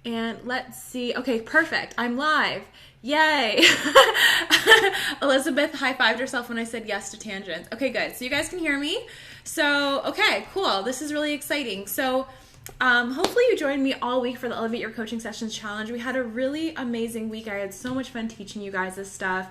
And let's see. Okay, perfect. I'm live. Yay. Elizabeth high-fived herself when I said yes to tangents. Okay, good. So you guys can hear me. So, okay, cool. This is really exciting. So, hopefully you joined me all week for the Elevate Your Coaching Sessions Challenge. We had a really amazing week. I had so much fun teaching you guys this stuff.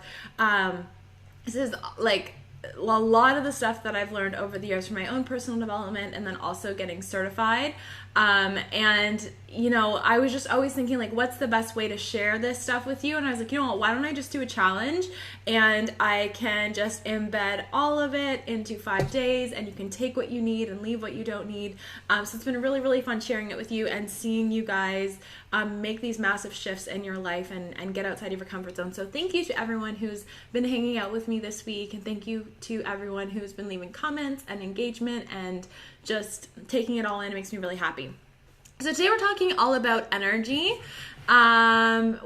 This is like a lot of the stuff that I've learned over the years from my own personal development and then also getting certified. And, you know, I was just always thinking, like, what's the best way to share this stuff with you? And I was like, you know what, why don't I just do a challenge and I can just embed all of it into 5 days and you can take what you need and leave what you don't need. So it's been really, really fun sharing it with you and seeing you guys make these massive shifts in your life and get outside of your comfort zone. So thank you to everyone who's been hanging out with me this week, and thank you to everyone who's been leaving comments and engagement and just taking it all in. It makes me really happy. So today we're talking all about energy,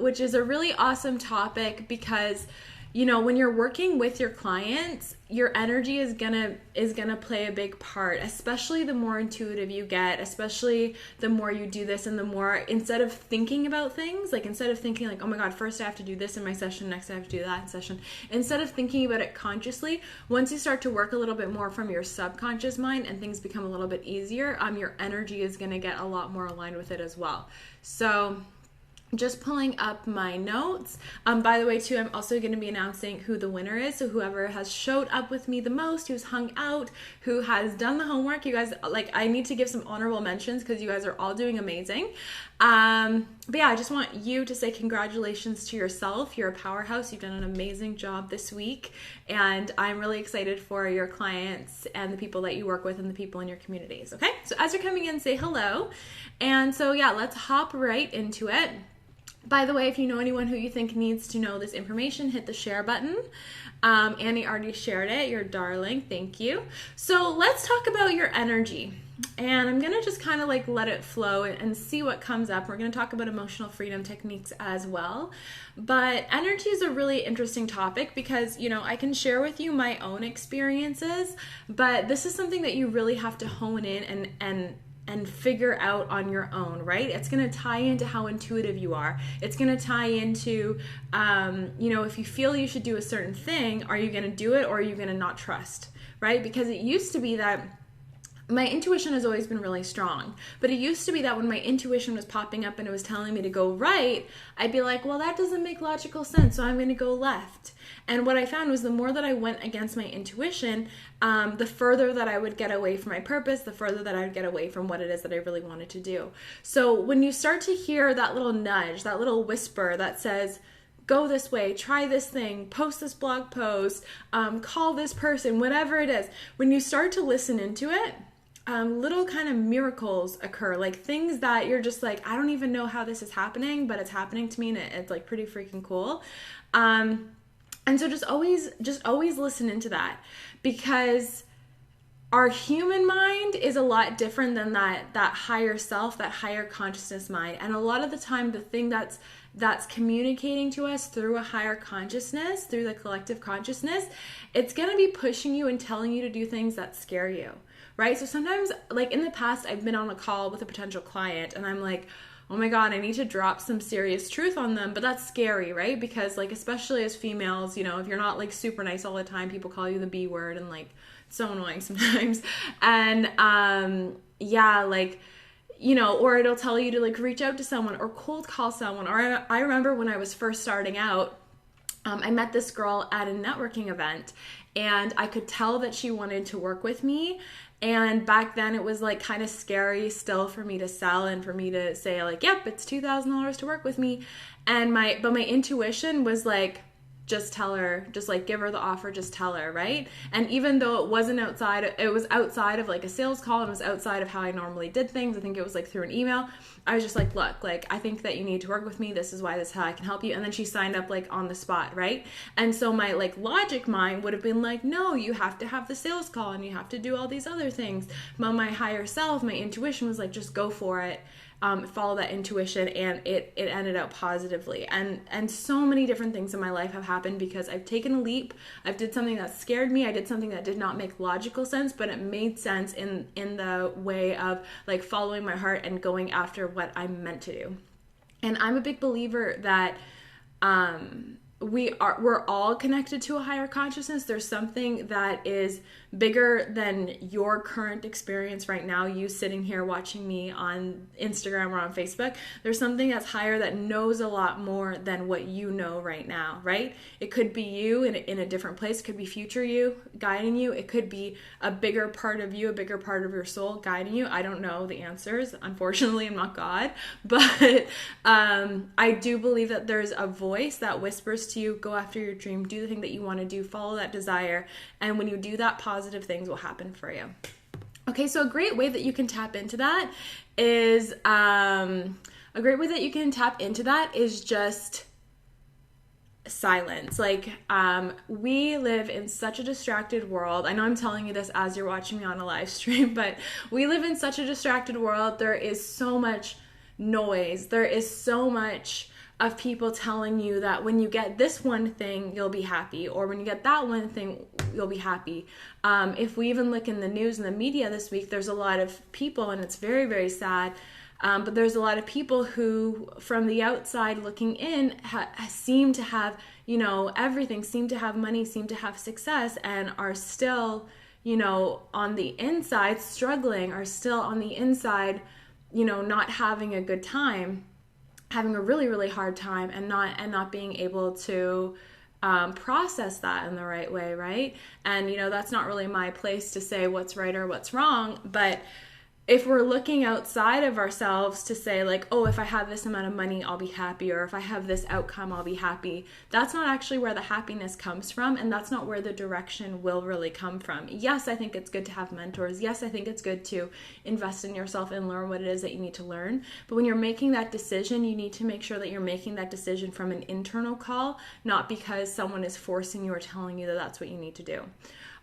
which is a really awesome topic because, you know, when you're working with your clients, your energy is gonna play a big part, especially the more intuitive you get, especially the more you do this and the more, instead of thinking about things, like instead of thinking like, oh my God, first I have to do this in my session, next I have to do that in session, instead of thinking about it consciously, once you start to work a little bit more from your subconscious mind and things become a little bit easier, your energy is gonna get a lot more aligned with it as well. So just pulling up my notes. By the way, too, I'm also going to be announcing who the winner is. So whoever has showed up with me the most, who's hung out, who has done the homework, you guys, like, I need to give some honorable mentions because you guys are all doing amazing. But yeah, I just want you to say congratulations to yourself. You're a powerhouse. You've done an amazing job this week. And I'm really excited for your clients and the people that you work with and the people in your communities. Okay. So as you're coming in, say hello. And so yeah, let's hop right into it. By the way, if you know anyone who you think needs to know this information, hit the share button. Annie already shared it. You're darling. Thank you. So let's talk about your energy. And I'm going to just kind of like let it flow and see what comes up. We're going to talk about emotional freedom techniques as well. But energy is a really interesting topic because, you know, I can share with you my own experiences, but this is something that you really have to hone in and figure out on your own, right? It's going to tie into how intuitive you are. It's going to tie into, you know, if you feel you should do a certain thing, are you going to do it or are you going to not trust, right? Because it used to be that my intuition has always been really strong, but it used to be that when my intuition was popping up and it was telling me to go right, I'd be like, well, that doesn't make logical sense, so I'm going to go left. And what I found was the more that I went against my intuition, the further that I would get away from my purpose, the further that I would get away from what it is that I really wanted to do. So when you start to hear that little nudge, that little whisper that says, go this way, try this thing, post this blog post, call this person, whatever it is, when you start to listen into it, little kind of miracles occur, like things that you're just like, I don't even know how this is happening, but it's happening to me and it's like pretty freaking cool. And so just always listen into that, because our human mind is a lot different than that higher self, that higher consciousness mind. And a lot of the time, the thing that's communicating to us through a higher consciousness, through the collective consciousness, it's going to be pushing you and telling you to do things that scare you. Right? So sometimes, like in the past, I've been on a call with a potential client and I'm like, oh my God, I need to drop some serious truth on them. But that's scary, right? Because like, especially as females, you know, if you're not like super nice all the time, people call you the B word and like, it's so annoying sometimes. And yeah, like, you know, or it'll tell you to like reach out to someone or cold call someone. Or I remember when I was first starting out, I met this girl at a networking event and I could tell that she wanted to work with me. And back then it was like kind of scary still for me to sell and for me to say like, yep, it's $2,000 to work with me. And my intuition was like, just tell her, just like give her the offer, just tell her, right? And even though it was outside of like a sales call and it was outside of how I normally did things, I think it was like through an email, I was just like, look, like I think that you need to work with me. This is why, this is how I can help you. And then she signed up like on the spot, right? And so my like logic mind would have been like, no, you have to have the sales call and you have to do all these other things. But my higher self, my intuition was like, just go for it. Follow that intuition, and it ended up positively. And so many different things in my life have happened because I've taken a leap. I've did something that scared me. I did something that did not make logical sense, but it made sense in the way of like following my heart and going after what I'm meant to do. And I'm a big believer that we're all connected to a higher consciousness. There's something that is bigger than your current experience right now, you sitting here watching me on Instagram or on Facebook. There's something that's higher that knows a lot more than what you know right now, right? It could be you in a different place. It could be future you guiding you. It could be a bigger part of you, a bigger part of your soul guiding you. I don't know the answers. Unfortunately, I'm not God, but I do believe that there's a voice that whispers to you, go after your dream, do the thing that you want to do, follow that desire. And when you do that, positive things will happen for you. Okay, so a great way that you can tap into that is just silence. Like, we live in such a distracted world. I know I'm telling you this as you're watching me on a live stream, but we live in such a distracted world. There is so much noise. There is so much of people telling you that when you get this one thing, you'll be happy, or when you get that one thing, you'll be happy. If we even look in the news and the media this week, there's a lot of people, and it's very, very sad, but there's a lot of people who, from the outside looking in, seem to have, everything, seem to have money, seem to have success, and are still, on the inside struggling, are still on the inside, not having a good time, having a really, really hard time, and not being able to process that in the right way, right? And, that's not really my place to say what's right or what's wrong, but if we're looking outside of ourselves to say like, oh, if I have this amount of money, I'll be happy, or if I have this outcome, I'll be happy, that's not actually where the happiness comes from, and that's not where the direction will really come from. Yes, I think it's good to have mentors. Yes, I think it's good to invest in yourself and learn what it is that you need to learn. But when you're making that decision, you need to make sure that you're making that decision from an internal call, not because someone is forcing you or telling you that that's what you need to do.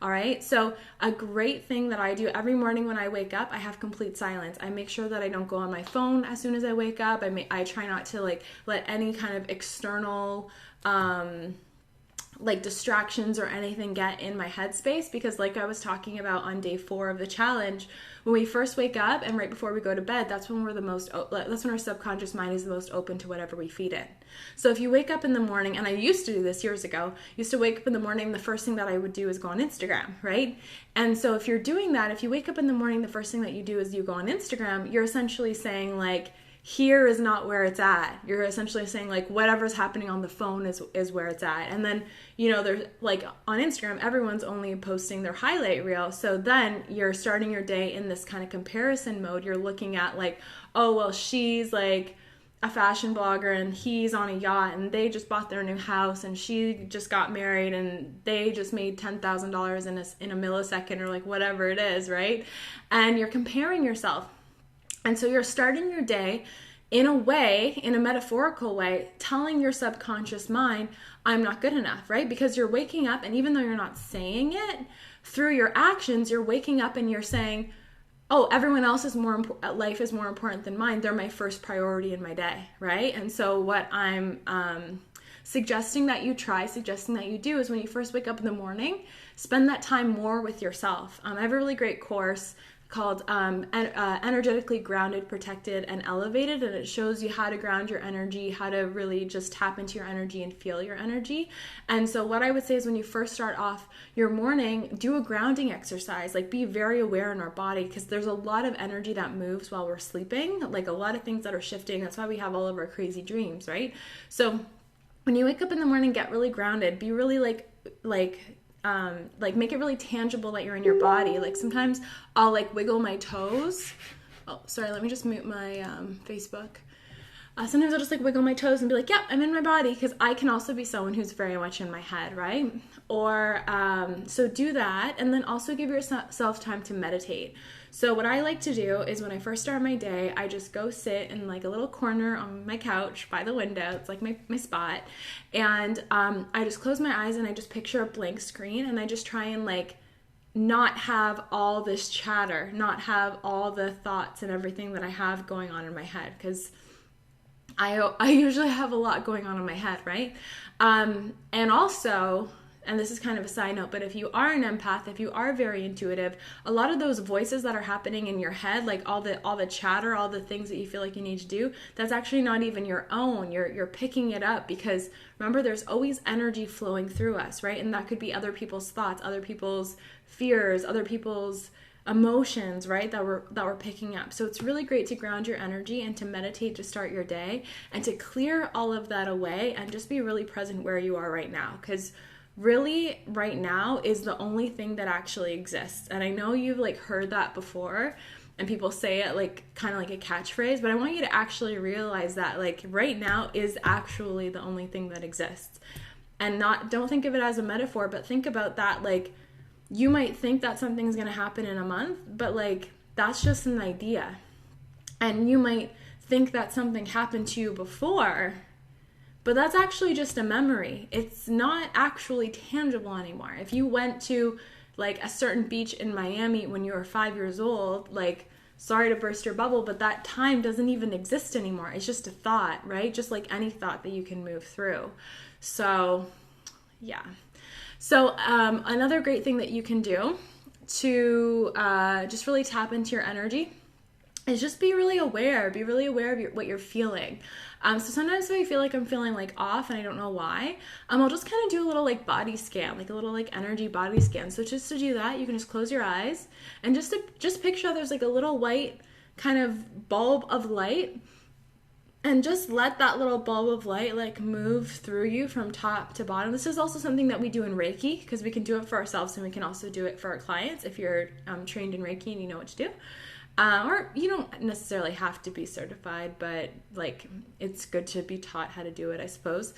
All right. So a great thing that I do every morning when I wake up, I have complete silence. I make sure that I don't go on my phone as soon as I wake up. I try not to let any kind of external, distractions or anything get in my headspace, because like I was talking about on day 4 of the challenge, when we first wake up and right before we go to bed, that's when that's when our subconscious mind is the most open to whatever we feed it. So if you wake up in the morning, and I used to do this years ago, used to wake up in the morning, the first thing that I would do is go on Instagram, right? And so if you're doing that, if you wake up in the morning, the first thing that you do is you go on Instagram, you're essentially saying like, here is not where it's at. You're essentially saying like whatever's happening on the phone is where it's at. And then, there's like on Instagram, everyone's only posting their highlight reel. So then you're starting your day in this kind of comparison mode. You're looking at like, oh, well, she's like a fashion blogger and he's on a yacht and they just bought their new house and she just got married and they just made $10,000 in a millisecond, or like whatever it is, right? And you're comparing yourself. And so you're starting your day in a metaphorical way, telling your subconscious mind, I'm not good enough, right? Because you're waking up, and even though you're not saying it, through your actions, you're waking up and you're saying, oh, everyone else's life is more important than mine. They're my first priority in my day, right? And so what I'm suggesting that you do is when you first wake up in the morning, spend that time more with yourself. I have a really great course called Energetically Grounded, Protected, and Elevated, and it shows you how to ground your energy, how to really just tap into your energy and feel your energy. And so what I would say is when you first start off your morning, do a grounding exercise, like be very aware in our body, because there's a lot of energy that moves while we're sleeping, like a lot of things that are shifting. That's why we have all of our crazy dreams, right? So when you wake up in the morning, get really grounded, be really make it really tangible that you're in your body. Like sometimes I'll wiggle my toes. Oh, sorry, let me just mute my Facebook. Sometimes I'll just wiggle my toes and be like, yep, I'm in my body, because I can also be someone who's very much in my head, right? Or so do that, and then also give yourself time to meditate. So what I like to do is when I first start my day, I just go sit in a little corner on my couch by the window. It's like my spot. And I just close my eyes and I just picture a blank screen, and I just try and not have all this chatter, not have all the thoughts and everything that I have going on in my head, because I usually have a lot going on in my head, right? And also, and this is kind of a side note, but if you are an empath, if you are very intuitive, a lot of those voices that are happening in your head, like all the chatter, all the things that you feel like you need to do, that's actually not even your own. You're picking it up because remember, there's always energy flowing through us, right? And that could be other people's thoughts, other people's fears, other people's emotions, right, that we're picking up. So it's really great to ground your energy and to meditate to start your day and to clear all of that away and just be really present where you are right now, because really right now is the only thing that actually exists. And I know you've like heard that before and people say it like kind of like a catchphrase, but I want you to actually realize that like right now is actually the only thing that exists. And don't think of it as a metaphor, but think about that, like you might think that something's going to happen in a month, but like that's just an idea. And you might think that something happened to you before, but that's actually just a memory. It's not actually tangible anymore. If you went to like a certain beach in Miami when you were 5 years old, like sorry to burst your bubble, but that time doesn't even exist anymore. It's just a thought, right? Just like any thought that you can move through. So yeah. So another great thing that you can do to just really tap into your energy is just be really aware of what you're feeling. So sometimes if I feel like I'm feeling like off and I don't know why, I'll just kind of do a little like body scan, like a little like energy body scan. So just to do that, you can just close your eyes and just picture there's like a little white kind of bulb of light. And just let that little bulb of light like move through you from top to bottom. This is also something that we do in Reiki because we can do it for ourselves and we can also do it for our clients if you're trained in Reiki and you know what to do. Or you don't necessarily have to be certified, but like it's good to be taught how to do it, I suppose.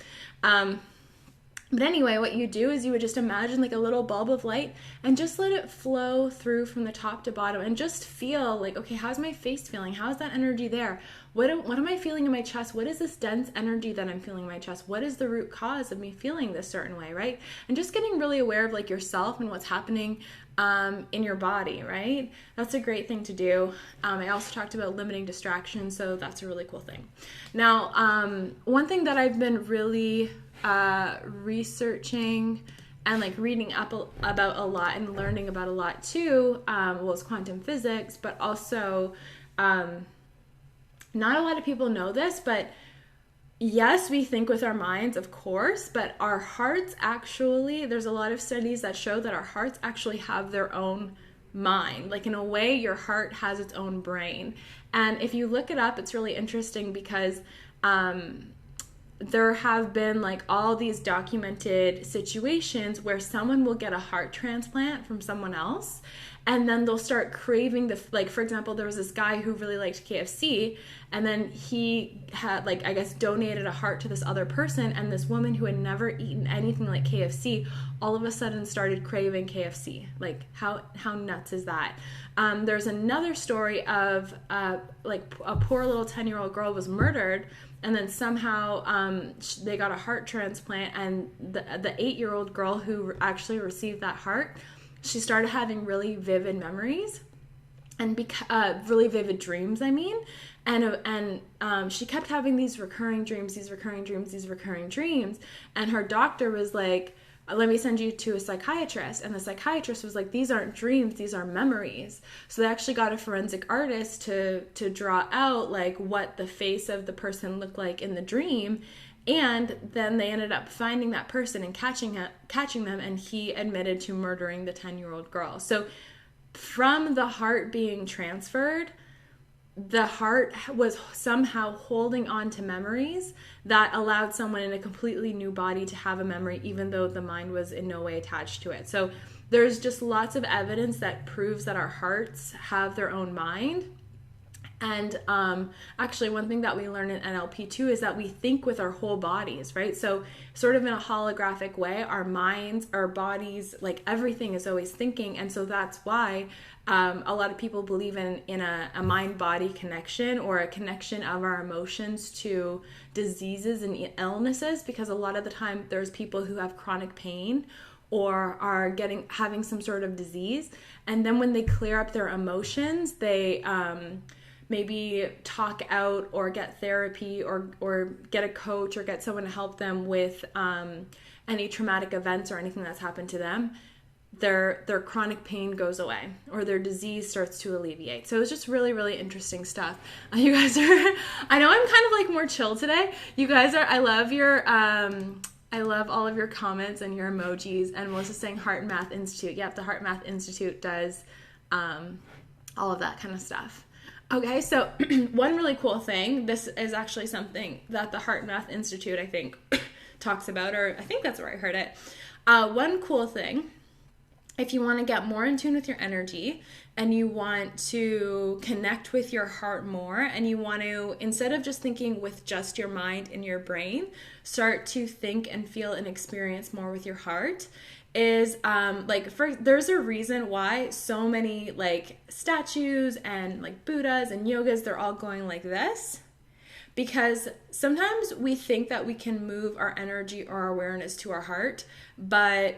But anyway, what you do is you would just imagine like a little bulb of light and just let it flow through from the top to bottom and just feel like, okay, how's my face feeling? How's that energy there? What am I feeling in my chest? What is this dense energy that I'm feeling in my chest? What is the root cause of me feeling this certain way, right? And just getting really aware of like yourself and what's happening in your body, right? That's a great thing to do. I also talked about limiting distractions, so that's a really cool thing. Now, one thing that I've been really researching and like reading up about a lot and learning about a lot too, was quantum physics, but also not a lot of people know this, but yes, we think with our minds, of course, but our hearts actually, there's a lot of studies that show that our hearts actually have their own mind. Like in a way, your heart has its own brain. And if you look it up, it's really interesting because there have been like all these documented situations where someone will get a heart transplant from someone else and then they'll start craving like for example, there was this guy who really liked KFC and then he had like, I guess, donated a heart to this other person, and this woman who had never eaten anything like KFC all of a sudden started craving KFC. Like how nuts is that? There's another story of like a poor little 10-year-old girl was murdered, and then somehow they got a heart transplant, and the 8-year-old girl who actually received that heart, she started having really vivid memories and really vivid dreams, I mean. And she kept having these recurring dreams, and her doctor was like, let me send you to a psychiatrist. And the psychiatrist was like, these aren't dreams, these are memories. So they actually got a forensic artist to draw out like what the face of the person looked like in the dream. And then they ended up finding that person and catching them, and he admitted to murdering the 10-year-old girl. So from the heart being transferred, the heart was somehow holding on to memories that allowed someone in a completely new body to have a memory, even though the mind was in no way attached to it. So there's just lots of evidence that proves that our hearts have their own mind. And actually one thing that we learn in NLP too is that we think with our whole bodies, right? So sort of in a holographic way, our minds, our bodies, like everything is always thinking. And so that's why a lot of people believe in a mind-body connection, or a connection of our emotions to diseases and illnesses, because a lot of the time there's people who have chronic pain or are having some sort of disease. And then when they clear up their emotions, they maybe talk out or get therapy or get a coach or get someone to help them with any traumatic events or anything that's happened to them, their chronic pain goes away or their disease starts to alleviate. So it's just really, really interesting stuff. You guys are, I know I'm kind of like more chill today. You guys are, I love all of your comments and your emojis. And Melissa's saying Heart and Math Institute. Yep, the Heart and Math Institute does all of that kind of stuff. Okay, so one really cool thing, this is actually something that the Heart and Math Institute, I think, talks about, or I think that's where I heard it. One cool thing, if you want to get more in tune with your energy and you want to connect with your heart more and you want to, instead of just thinking with just your mind and your brain, start to think and feel and experience more with your heart, is there's a reason why so many like statues and like Buddhas and yogas, they're all going like this. Because sometimes we think that we can move our energy or our awareness to our heart, but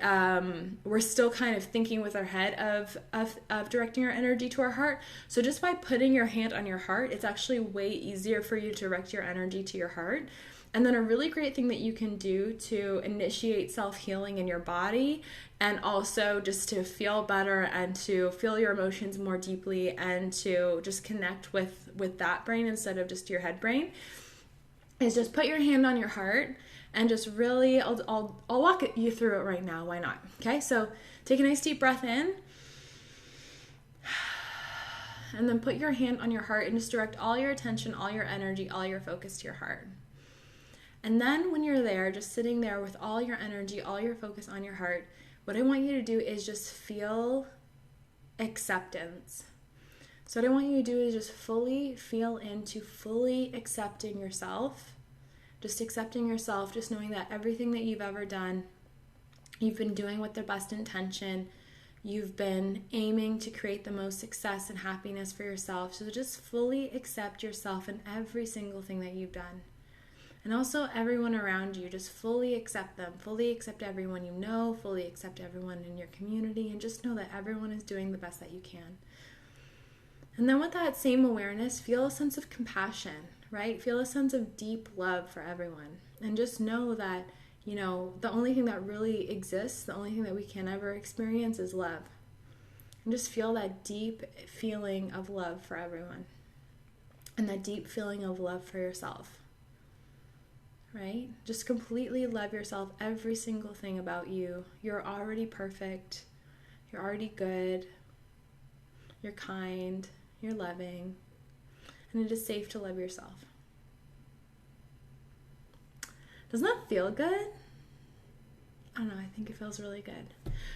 we're still kind of thinking with our head of directing our energy to our heart. So just by putting your hand on your heart, it's actually way easier for you to direct your energy to your heart. And then a really great thing that you can do to initiate self-healing in your body and also just to feel better and to feel your emotions more deeply and to just connect with that brain instead of just your head brain is just put your hand on your heart and just really, I'll walk you through it right now. Why not? Okay, so take a nice deep breath in and then put your hand on your heart and just direct all your attention, all your energy, all your focus to your heart. And then when you're there, just sitting there with all your energy, all your focus on your heart, what I want you to do is just feel acceptance. So what I want you to do is just fully feel into fully accepting yourself. Just accepting yourself, just knowing that everything that you've ever done, you've been doing with the best intention. You've been aiming to create the most success and happiness for yourself. So just fully accept yourself in every single thing that you've done. And also everyone around you, just fully accept them. Fully accept everyone you know, fully accept everyone in your community, and just know that everyone is doing the best that you can. And then with that same awareness, feel a sense of compassion, right? Feel a sense of deep love for everyone. And just know that, you know, the only thing that really exists, the only thing that we can ever experience is love. And just feel that deep feeling of love for everyone. And that deep feeling of love for yourself. Right? Just completely love yourself, every single thing about you. You're already perfect. You're already good. You're kind. You're loving. And it is safe to love yourself. Doesn't that feel good? I don't know, I think it feels really good.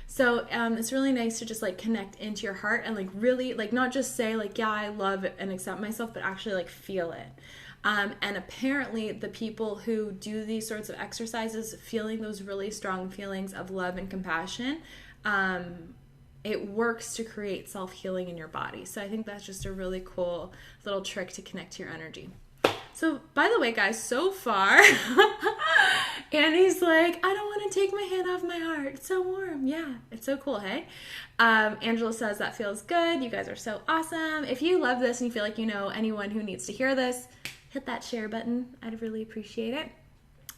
So it's really nice to just like connect into your heart and like really like not just say like, yeah, I love it and accept myself, but actually like feel it. And apparently the people who do these sorts of exercises, feeling those really strong feelings of love and compassion, it works to create self-healing in your body. So I think that's just a really cool little trick to connect to your energy. So by the way, guys, so far, Annie's like, I don't want to take my hand off my heart. It's so warm. Yeah, it's so cool, hey? Angela says that feels good. You guys are so awesome. If you love this and you feel like you know anyone who needs to hear this, hit that share button. I'd really appreciate it.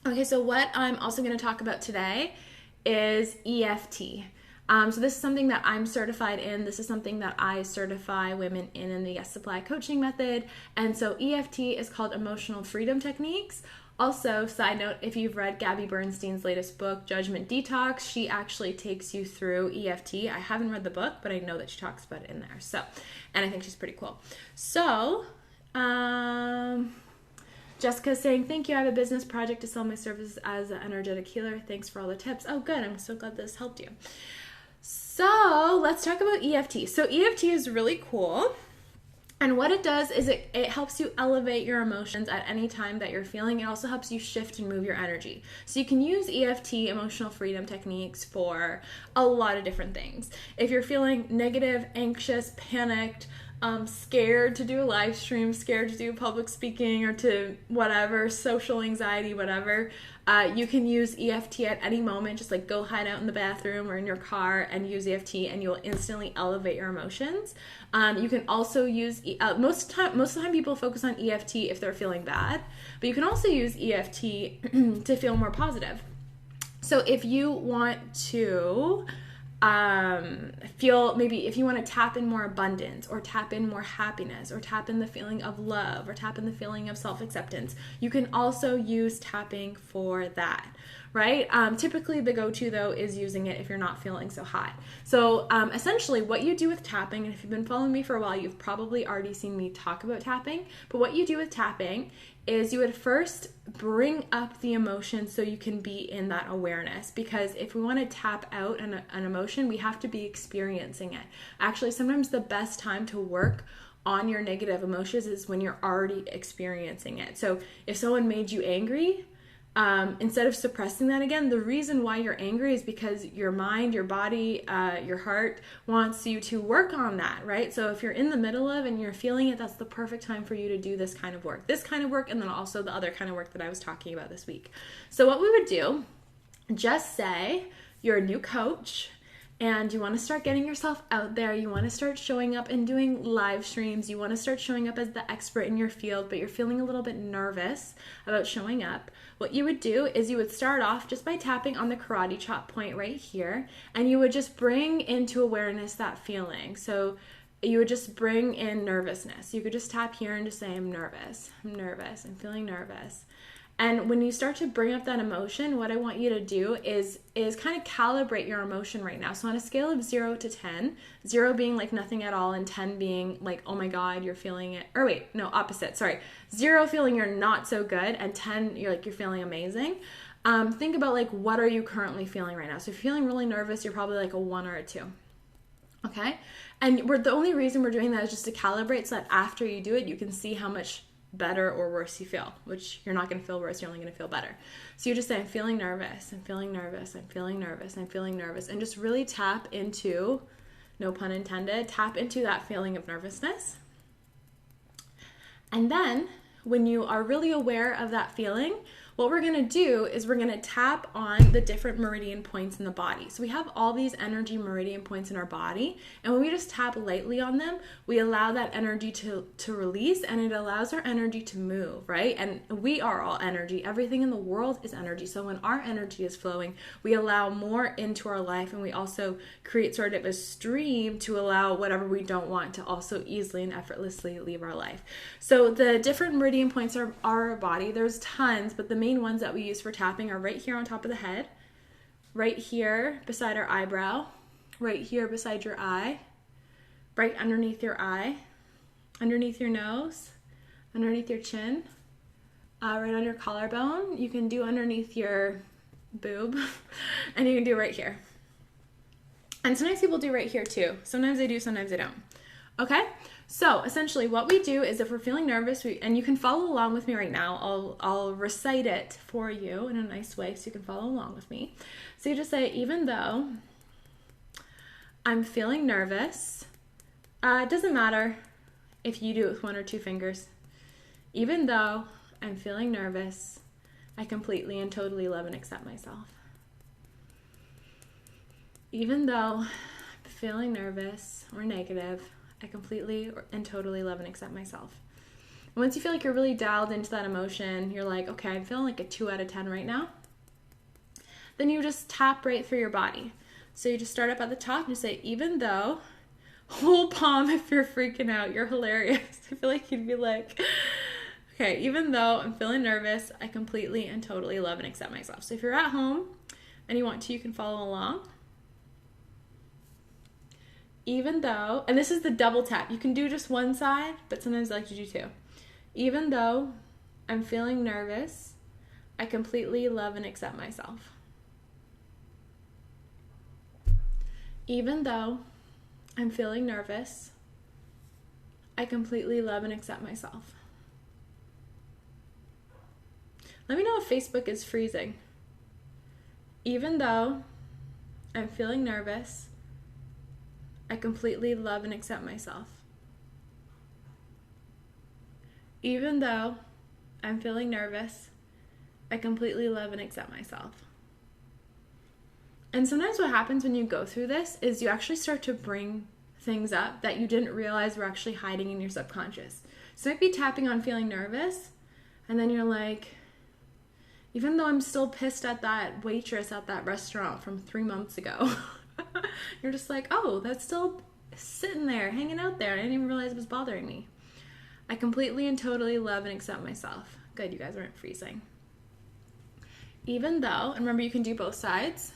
Okay, so what I'm also going to talk about today is EFT. So this is something that I'm certified in. This is something that I certify women in the Yes Supply coaching method. And so EFT is called Emotional Freedom Techniques. Also, side note, if you've read Gabby Bernstein's latest book, Judgment Detox, she actually takes you through EFT. I haven't read the book, but I know that she talks about it in there. So, and I think she's pretty cool. So, Jessica's saying, thank you. I have a business project to sell my services as an energetic healer. Thanks for all the tips. Oh, good. I'm so glad this helped you. So let's talk about EFT. So EFT is really cool. And what it does is it helps you elevate your emotions at any time that you're feeling. It also helps you shift and move your energy. So you can use EFT, emotional freedom techniques, for a lot of different things. If you're feeling negative, anxious, panicked, scared to do a live stream, scared to do public speaking, or to whatever, social anxiety, whatever, you can use EFT at any moment. Just like go hide out in the bathroom or in your car and use EFT, and you'll instantly elevate your emotions. You can also use, most of the time people focus on EFT if they're feeling bad, but you can also use EFT to feel more positive. So if you want to feel, maybe if you want to tap in more abundance, or tap in more happiness, or tap in the feeling of love, or tap in the feeling of self-acceptance, you can also use tapping for that, right? Typically the go-to though is using it if you're not feeling so hot. So essentially what you do with tapping, and if you've been following me for a while, you've probably already seen me talk about tapping, but what you do with tapping is you would first bring up the emotion so you can be in that awareness. Because if we want to tap out an emotion, we have to be experiencing it. Actually, sometimes the best time to work on your negative emotions is when you're already experiencing it. So if someone made you angry, instead of suppressing that again, the reason why you're angry is because your mind, your body, your heart wants you to work on that, right? So if you're in the middle of and you're feeling it, that's the perfect time for you to do this kind of work, and then also the other kind of work that I was talking about this week. So what we would do, just say you're a new coach and you want to start getting yourself out there. You want to start showing up and doing live streams. You want to start showing up as the expert in your field, but you're feeling a little bit nervous about showing up. What you would do is you would start off just by tapping on the karate chop point right here, and you would just bring into awareness that feeling. So you would just bring in nervousness. You could just tap here and just say, I'm nervous, I'm feeling nervous. And when you start to bring up that emotion, what I want you to do is kind of calibrate your emotion right now. So on a scale of 0 to 10, 0 being like nothing at all, and 10 being like, oh my God, you're feeling it. Or wait, no, opposite, sorry. 0 feeling you're not so good, and 10 you're feeling amazing. Think about like, what are you currently feeling right now? So if you're feeling really nervous, you're probably like a 1 or a 2. Okay? And the only reason we're doing that is just to calibrate, so that after you do it, you can see how much better or worse you feel, which you're not going to feel worse, you're only going to feel better. So you just say, I'm feeling nervous, I'm feeling nervous, I'm feeling nervous, I'm feeling nervous, and just really tap into, no pun intended, tap into that feeling of nervousness. And then when you are really aware of that feeling, what we're going to do is we're going to tap on the different meridian points in the body. So we have all these energy meridian points in our body, and when we just tap lightly on them, we allow that energy to release, and it allows our energy to move, right? And we are all energy. Everything in the world is energy. So when our energy is flowing, we allow more into our life, and we also create sort of a stream to allow whatever we don't want to also easily and effortlessly leave our life. So the different meridian points are our body. There's tons, but the main ones that we use for tapping are right here on top of the head, right here beside our eyebrow, right here beside your eye, right underneath your eye, underneath your nose, underneath your chin, right on your collarbone. You can do underneath your boob, and you can do right here. And sometimes people do right here too. Sometimes they do, sometimes they don't. Okay? So essentially what we do is if we're feeling nervous, and you can follow along with me right now, I'll recite it for you in a nice way so you can follow along with me. So you just say, even though I'm feeling nervous, it doesn't matter if you do it with 1 or 2 fingers. Even though I'm feeling nervous, I completely and totally love and accept myself. Even though I'm feeling nervous or negative, I completely and totally love and accept myself. And once you feel like you're really dialed into that emotion, you're like, okay, I'm feeling like a 2 out of 10 right now. Then you just tap right through your body. So you just start up at the top and you say, even though, whole palm if you're freaking out, you're hilarious. I feel like you'd be like, okay, even though I'm feeling nervous, I completely and totally love and accept myself. So if you're at home and you want to, you can follow along. Even though, and this is the double tap. You can do just one side, but sometimes I like to do 2. Even though I'm feeling nervous, I completely love and accept myself. Even though I'm feeling nervous, I completely love and accept myself. Let me know if Facebook is freezing. Even though I'm feeling nervous, I completely love and accept myself. even though I'm feeling nervous, I completely love and accept myself. And sometimes what happens when you go through this is you actually start to bring things up that you didn't realize were actually hiding in your subconscious. So you might be tapping on feeling nervous, and then you're like, even though I'm still pissed at that waitress at that restaurant from 3 months ago, you're just like, oh, that's still sitting there, hanging out there. I didn't even realize it was bothering me. I completely and totally love and accept myself. Good, you guys aren't freezing. Even though, and remember you can do both sides,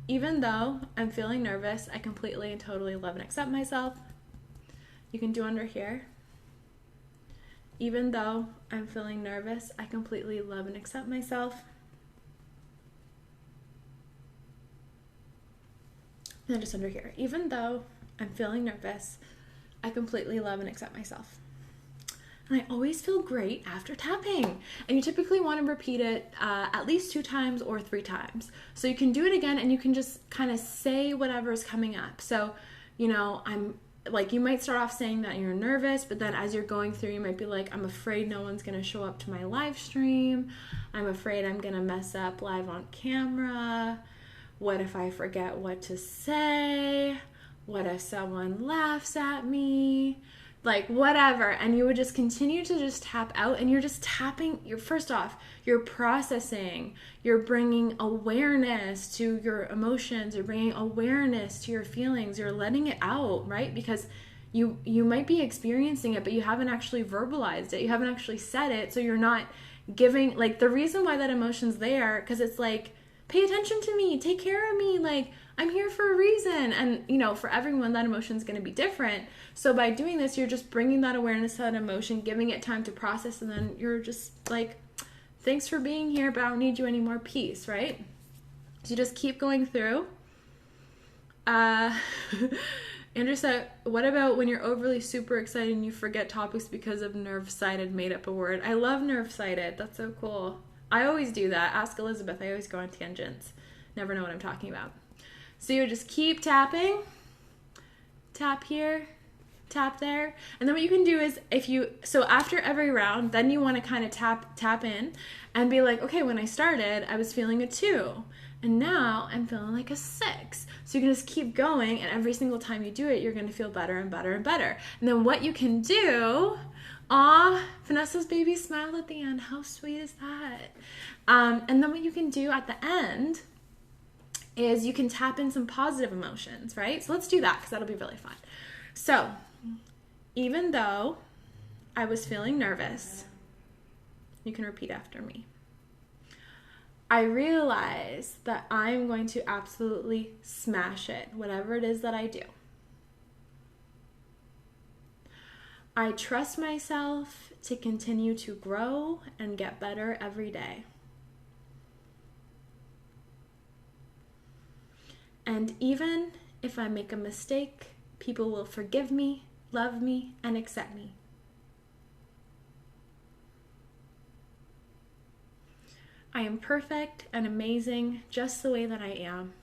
even though I'm feeling nervous, I completely and totally love and accept myself. You can do under here. Even though I'm feeling nervous, I completely love and accept myself. And then just under here. Even though I'm feeling nervous, I completely love and accept myself. And I always feel great after tapping. And you typically want to repeat it at least 2 times or 3 times. So you can do it again and you can just kind of say whatever is coming up. So, you know, you might start off saying that you're nervous, but then as you're going through, you might be like, I'm afraid no one's going to show up to my live stream. I'm afraid I'm going to mess up live on camera. What if I forget what to say? What if someone laughs at me? Like whatever. And you would just continue to just tap out, and you're just tapping. First off, you're processing, you're bringing awareness to your emotions, you're bringing awareness to your feelings, you're letting it out, right? Because you might be experiencing it, but you haven't actually verbalized it, you haven't actually said it, so you're not giving, like, the reason why that emotion's there, because it's like, pay attention to me, take care of me, like, I'm here for a reason. And, you know, for everyone, that emotion is going to be different. So by doing this, you're just bringing that awareness to that emotion, giving it time to process, and then you're just like, thanks for being here, but I don't need you anymore, peace, right? So you just keep going through. Andrew said, what about when you're overly super excited and you forget topics because of nerve-sighted, made up a word? I love nerve-sighted. That's so cool. I always do that. Ask Elizabeth. I always go on tangents. Never know what I'm talking about. So you just keep tapping, tap here, tap there. And then what you can do is so after every round, then you want to kind of tap in and be like, okay, when I started, I was feeling a 2. And now I'm feeling like a 6. So you can just keep going. And every single time you do it, you're going to feel better and better and better. And then what you can do, Vanessa's baby smiled at the end. How sweet is that? And then what you can do at the end is you can tap in some positive emotions, right? So let's do that because that'll be really fun. So even though I was feeling nervous, you can repeat after me. I realized that I'm going to absolutely smash it, whatever it is that I do. I trust myself to continue to grow and get better every day. And even if I make a mistake, people will forgive me, love me, and accept me. I am perfect and amazing just the way that I am.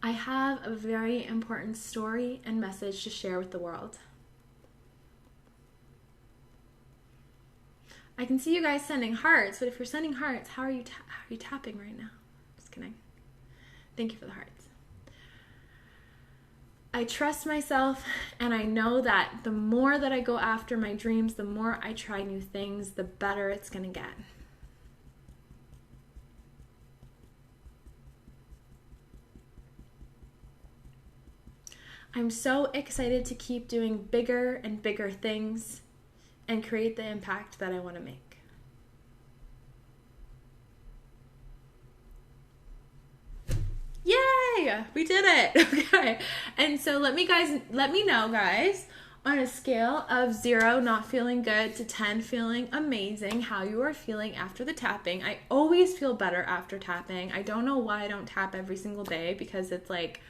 I have a very important story and message to share with the world. I can see you guys sending hearts, but if you're sending hearts, how are you tapping right now? Just kidding. Thank you for the hearts. I trust myself, and I know that the more that I go after my dreams, the more I try new things, the better it's going to get. I'm so excited to keep doing bigger and bigger things and create the impact that I want to make. Yay! We did it! Okay. And so let me know, guys, on a scale of 0, not feeling good, to 10, feeling amazing, how you are feeling after the tapping. I always feel better after tapping. I don't know why I don't tap every single day, because it's like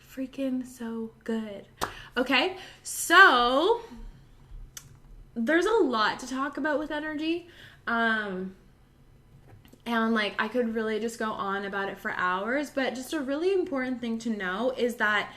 freaking so good. Okay, so there's a lot to talk about with energy. And And like, I could really just go on about it for hours, but just a really important thing to know is that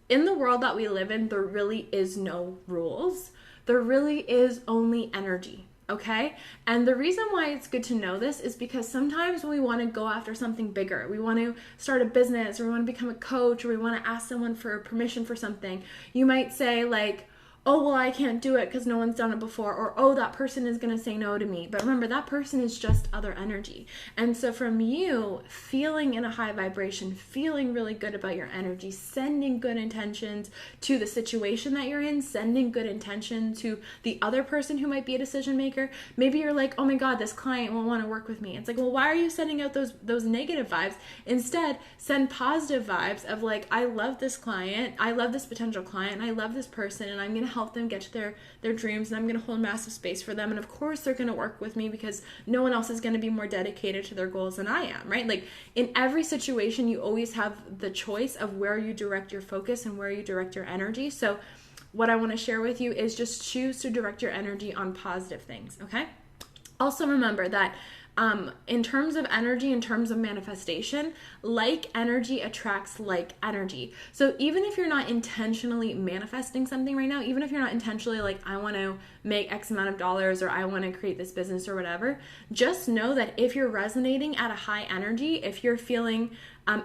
in the world that we live in, there really is no rules. There really is only energy. Okay? And the reason why it's good to know this is because sometimes when we want to go after something bigger, we want to start a business, or we want to become a coach, or we want to ask someone for permission for something, you might say like, oh, well, I can't do it because no one's done it before, or oh, that person is going to say no to me. But remember, that person is just other energy. And so from you feeling in a high vibration, feeling really good about your energy, sending good intentions to the situation that you're in, sending good intention to the other person who might be a decision maker. Maybe you're like, oh my God, this client won't want to work with me. It's like, well, why are you sending out those negative vibes? Instead, send positive vibes of like, I love this client, I love this potential client, and I love this person, and I'm going to help them get to their dreams, and I'm going to hold massive space for them, and of course they're going to work with me because no one else is going to be more dedicated to their goals than I am, right? Like, in every situation you always have the choice of where you direct your focus and where you direct your energy. So what I want to share with you is just choose to direct your energy on positive things, okay? Also remember that in terms of energy, in terms of manifestation, like energy attracts like energy. So even if you're not intentionally manifesting something right now, even if you're not intentionally like, I want to make X amount of dollars, or I want to create this business or whatever, just know that if you're resonating at a high energy, if you're feeling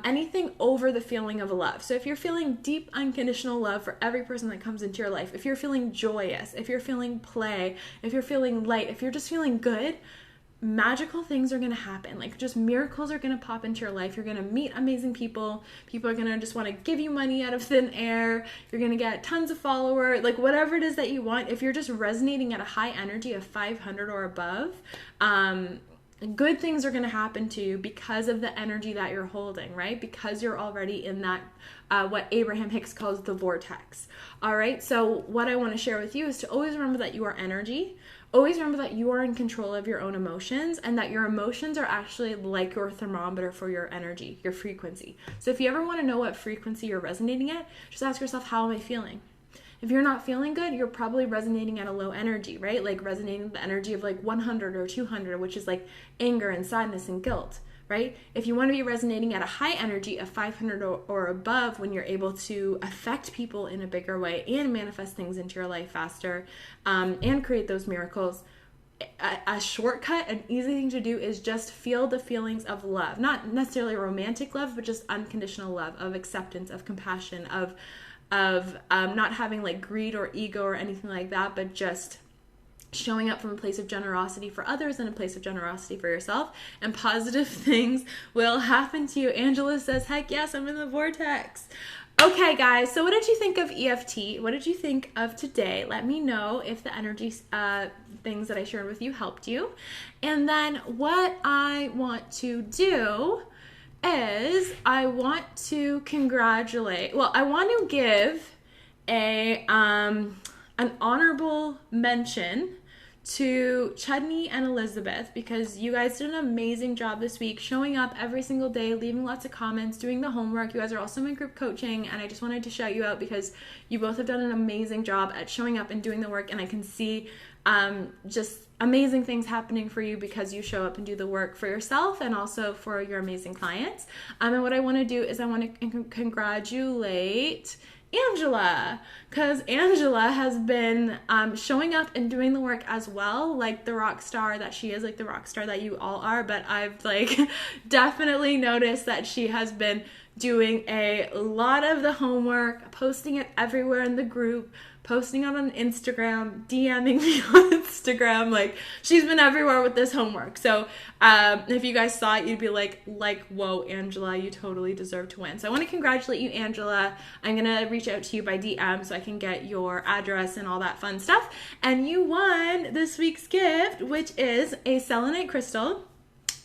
anything over the feeling of love. So if you're feeling deep unconditional love for every person that comes into your life, if you're feeling joyous, if you're feeling play, if you're feeling light, if you're just feeling good, magical things are going to happen. Like, just miracles are going to pop into your life. You're going to meet amazing people. People are going to just want to give you money out of thin air. You're going to get tons of followers, like whatever it is that you want. If you're just resonating at a high energy of 500 or above, good things are going to happen to you because of the energy that you're holding, right? Because you're already in that, what Abraham Hicks calls the vortex. All right. So what I want to share with you is to always remember that you are energy. Always remember that you are in control of your own emotions, and that your emotions are actually like your thermometer for your energy, your frequency. So if you ever want to know what frequency you're resonating at, just ask yourself, how am I feeling? If you're not feeling good, you're probably resonating at a low energy, right? Like resonating the energy of like 100 or 200, which is like anger and sadness and guilt, right? If you want to be resonating at a high energy of 500 or above, when you're able to affect people in a bigger way and manifest things into your life faster, and create those miracles, a shortcut, an easy thing to do is just feel the feelings of love. Not necessarily romantic love, but just unconditional love, of acceptance, of compassion, of not having like greed or ego or anything like that, but just showing up from a place of generosity for others and a place of generosity for yourself, and positive things will happen to you. Angela says, heck yes, I'm in the vortex. Okay, guys, so what did you think of EFT? What did you think of today? Let me know if the energy things that I shared with you helped you. And then what I want to do is I want to I want to give an honorable mention to Chudney and Elizabeth, because you guys did an amazing job this week, showing up every single day, leaving lots of comments, doing the homework. You guys are also in group coaching, and I just wanted to shout you out because you both have done an amazing job at showing up and doing the work, and I can see just amazing things happening for you because you show up and do the work for yourself and also for your amazing clients. And what I want to do is I want to congratulate Angela, because Angela has been showing up and doing the work as well, like the rock star that she is, like the rock star that you all are. But I've like definitely noticed that she has been doing a lot of the homework, posting it everywhere in the group, posting it on Instagram, DMing me on Instagram. Like, she's been everywhere with this homework. So if you guys saw it, you'd be like, whoa, Angela, you totally deserve to win. So I want to congratulate you, Angela. I'm going to reach out to you by DM so I can get your address and all that fun stuff. And you won this week's gift, which is a selenite crystal,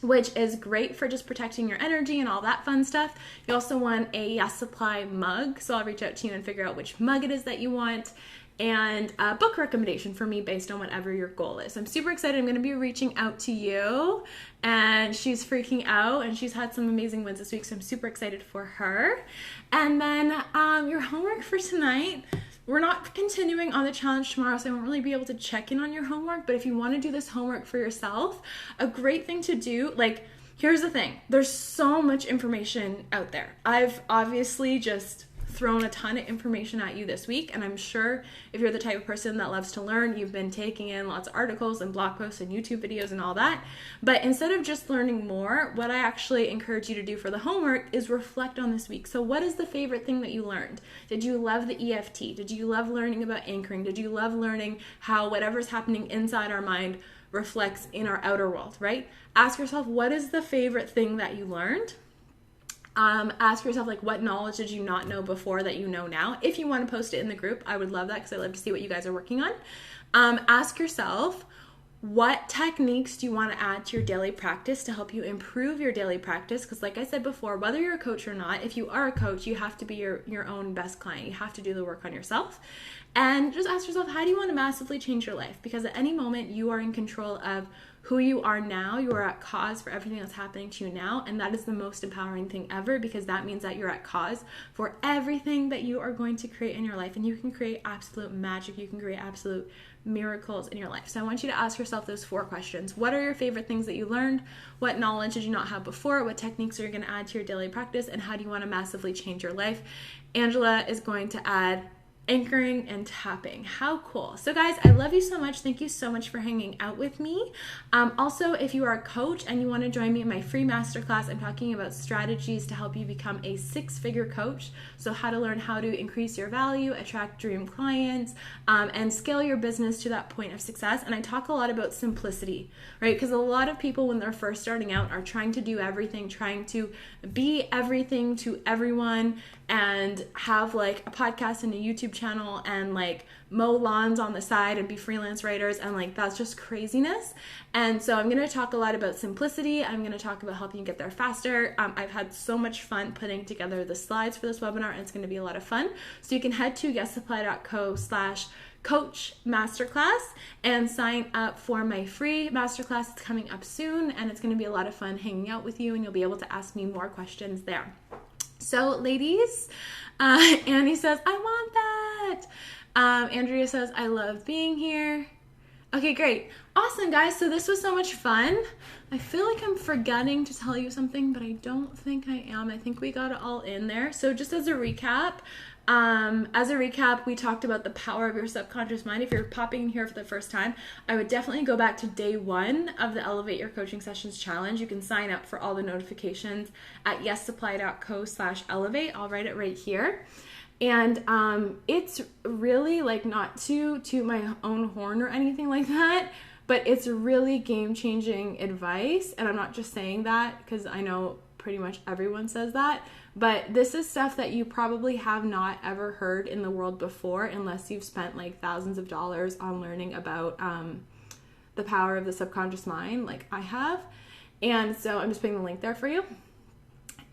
which is great for just protecting your energy and all that fun stuff. You also won a Yes Supply mug, so I'll reach out to you and figure out which mug it is that you want, and a book recommendation for me based on whatever your goal is. I'm super excited. I'm going to be reaching out to you, and she's freaking out, and she's had some amazing wins this week, so I'm super excited for her. And then your homework for tonight, we're not continuing on the challenge tomorrow, so I won't really be able to check in on your homework, but if you want to do this homework for yourself, a great thing to do, like, here's the thing. There's so much information out there. I've obviously just thrown a ton of information at you this week, and I'm sure if you're the type of person that loves to learn, you've been taking in lots of articles and blog posts and YouTube videos and all that. But instead of just learning more, what I actually encourage you to do for the homework is reflect on this week. So what is the favorite thing that you learned? Did you love the EFT? Did you love learning about anchoring? Did you love learning how whatever's happening inside our mind reflects in our outer world, right? Ask yourself, what is the favorite thing that you learned? Ask yourself, like, what knowledge did you not know before that you know now? If you want to post it in the group, I would love that, because I love to see what you guys are working on. Ask yourself, what techniques do you want to add to your daily practice to help you improve your daily practice? Because like I said before, whether you're a coach or not, if you are a coach, you have to be your own best client. You have to do the work on yourself. And just ask yourself, how do you want to massively change your life? Because at any moment, you are in control of who you are now. You are at cause for everything that's happening to you now. And that is the most empowering thing ever, because that means that you're at cause for everything that you are going to create in your life. And you can create absolute magic. You can create absolute miracles in your life. So I want you to ask yourself those 4 questions. What are your favorite things that you learned? What knowledge did you not have before? What techniques are you going to add to your daily practice? And how do you want to massively change your life? Angela is going to add anchoring and tapping. How cool. So guys, I love you so much. Thank you so much for hanging out with me. Also, if you are a coach and you want to join me in my free masterclass, I'm talking about strategies to help you become a 6-figure coach. So how to learn how to increase your value, attract dream clients, and scale your business to that point of success. And I talk a lot about simplicity, right? Because a lot of people, when they're first starting out, are trying to do everything, trying to be everything to everyone, and have like a podcast and a YouTube channel and like mow lawns on the side and be freelance writers, and like that's just craziness. And so I'm going to talk a lot about simplicity. I'm going to talk about helping you get there faster. I've had so much fun putting together the slides for this webinar, and it's going to be a lot of fun. So you can head to yessupply.co/coach masterclass and sign up for my free masterclass. It's coming up soon, and it's going to be a lot of fun hanging out with you, and you'll be able to ask me more questions there. So ladies, Annie says, I want that. Andrea says, I love being here. Okay, great. Awesome, guys. So this was so much fun. I feel like I'm forgetting to tell you something, but I don't think I am. I think we got it all in there. So just as a recap, we talked about the power of your subconscious mind. If you're popping in here for the first time, I would definitely go back to day 1 of the Elevate Your Coaching Sessions Challenge. You can sign up for all the notifications at yessupply.co/elevate. I'll write it right here. And it's really, like, not to toot my own horn or anything like that, but it's really game-changing advice. And I'm not just saying that because I know pretty much everyone says that, but this is stuff that you probably have not ever heard in the world before, unless you've spent like thousands of dollars on learning about the power of the subconscious mind, like I have. And so I'm just putting the link there for you.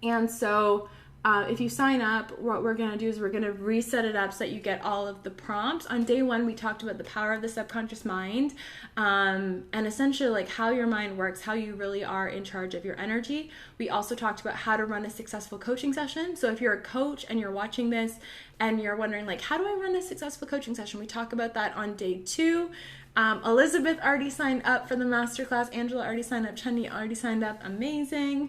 And so if you sign up, what we're going to do is we're going to reset it up so that you get all of the prompts. On day 1, we talked about the power of the subconscious mind, and essentially like how your mind works, how you really are in charge of your energy. We also talked about how to run a successful coaching session. So if you're a coach and you're watching this and you're wondering like, how do I run a successful coaching session? We talk about that on day 2. Elizabeth already signed up for the masterclass. Angela already signed up. Chunny already signed up. Amazing.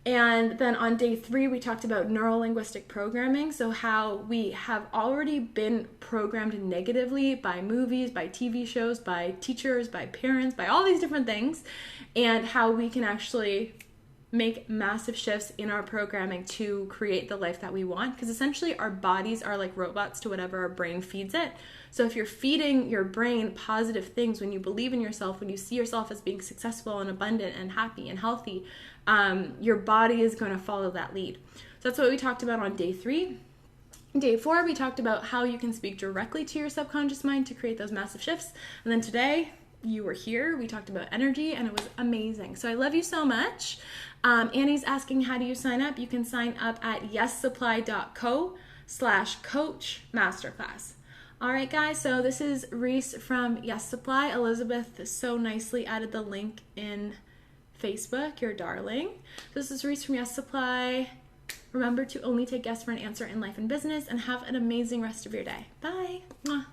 And then on day 3, we talked about neuro-linguistic programming. So how we have already been programmed negatively by movies, by TV shows, by teachers, by parents, by all these different things, and how we can actually make massive shifts in our programming to create the life that we want. Because essentially our bodies are like robots to whatever our brain feeds it. So if you're feeding your brain positive things, when you believe in yourself, when you see yourself as being successful and abundant and happy and healthy, your body is going to follow that lead. So that's what we talked about on day 3. Day 4, we talked about how you can speak directly to your subconscious mind to create those massive shifts. And then today, you were here, we talked about energy, and it was amazing. So I love you so much. Annie's asking, how do you sign up? You can sign up at yessupply.co/coach masterclass. All right, guys, so this is Reese from Yes Supply. Elizabeth so nicely added the link in Facebook. You're darling. This is Reese from Yes Supply. Remember to only take yes for an answer in life and business, and have an amazing rest of your day. Bye. Mwah.